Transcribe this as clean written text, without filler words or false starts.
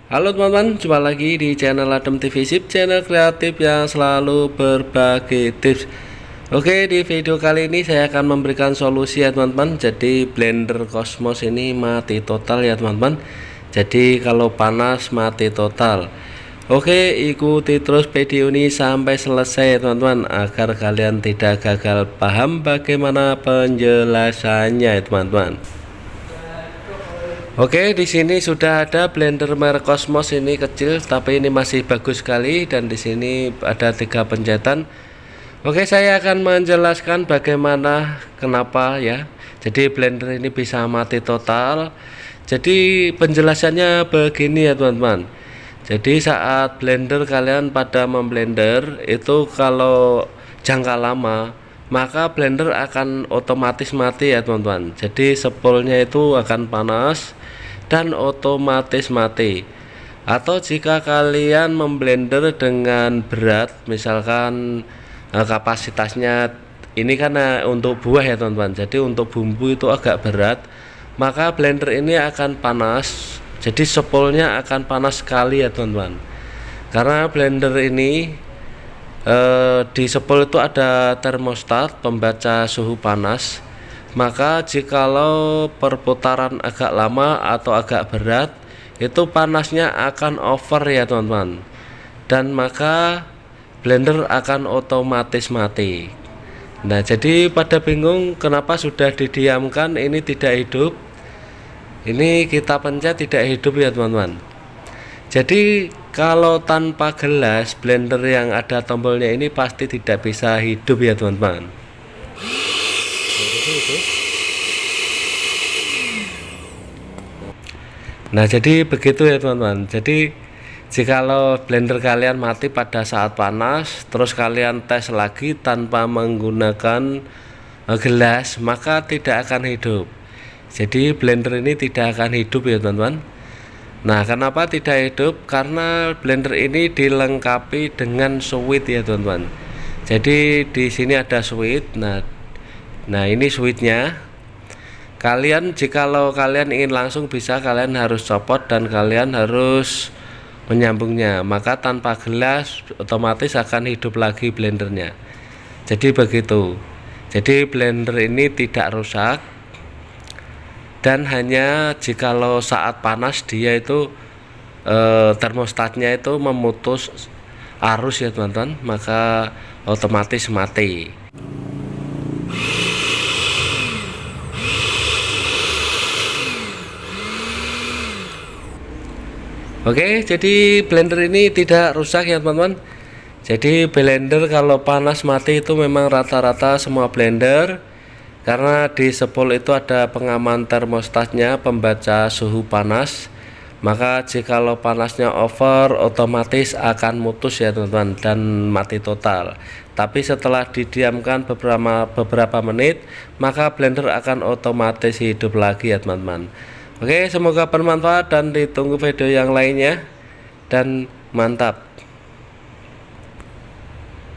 Halo teman-teman, jumpa lagi di channel Adem TV Sip, channel kreatif yang selalu berbagi tips. Oke, di video kali ini saya akan memberikan solusi ya teman-teman. Jadi blender Cosmos ini mati total ya teman-teman. Jadi kalau panas mati total. Oke, ikuti terus video ini sampai selesai ya teman-teman, agar kalian tidak gagal paham bagaimana penjelasannya ya teman-teman. Oke, di sini sudah ada blender merek Cosmos, ini kecil tapi ini masih bagus sekali, dan di sini ada 3 pencetan. Oke, saya akan menjelaskan bagaimana kenapa ya. Jadi blender ini bisa mati total. Jadi penjelasannya begini ya teman-teman. Jadi saat blender kalian pada memblender itu kalau jangka lama, maka blender akan otomatis mati ya teman-teman. Jadi spoolnya itu akan panas dan otomatis mati. Atau jika kalian memblender dengan berat, misalkan kapasitasnya ini karena untuk buah ya teman-teman, jadi untuk bumbu itu agak berat, maka blender ini akan panas. Jadi spoolnya akan panas sekali ya teman-teman, karena blender ini di spool itu ada termostat pembaca suhu panas. Maka jikalau perputaran agak lama atau agak berat, itu panasnya akan over ya teman-teman, dan maka blender akan otomatis mati. Nah, jadi pada bingung kenapa sudah didiamkan ini tidak hidup. Ini kita pencet tidak hidup ya teman-teman. Jadi kalau tanpa gelas, blender yang ada tombolnya ini pasti tidak bisa hidup ya teman-teman. Nah, jadi begitu ya teman-teman. Jadi jikalau blender kalian mati pada saat panas, terus kalian tes lagi tanpa menggunakan gelas, maka tidak akan hidup. Jadi blender ini tidak akan hidup ya teman-teman. Nah, kenapa tidak hidup? Karena blender ini dilengkapi dengan switch ya teman-teman. Jadi di sini ada switch. Nah ini switchnya. Jikalau kalian ingin langsung bisa, kalian harus copot dan kalian harus menyambungnya. Maka tanpa gelas otomatis akan hidup lagi blendernya. Jadi begitu. Jadi blender ini tidak rusak, dan hanya jikalau saat panas dia itu termostatnya itu memutus arus ya teman-teman, maka otomatis mati. Oke, jadi blender ini tidak rusak ya teman-teman. Jadi blender kalau panas mati itu memang rata-rata semua blender, karena di spool itu ada pengaman termostatnya pembaca suhu panas. Maka jikalau panasnya over, otomatis akan mutus ya teman-teman dan mati total. Tapi setelah didiamkan beberapa menit, maka blender akan otomatis hidup lagi ya teman-teman. Oke, semoga bermanfaat dan ditunggu video yang lainnya, dan mantap.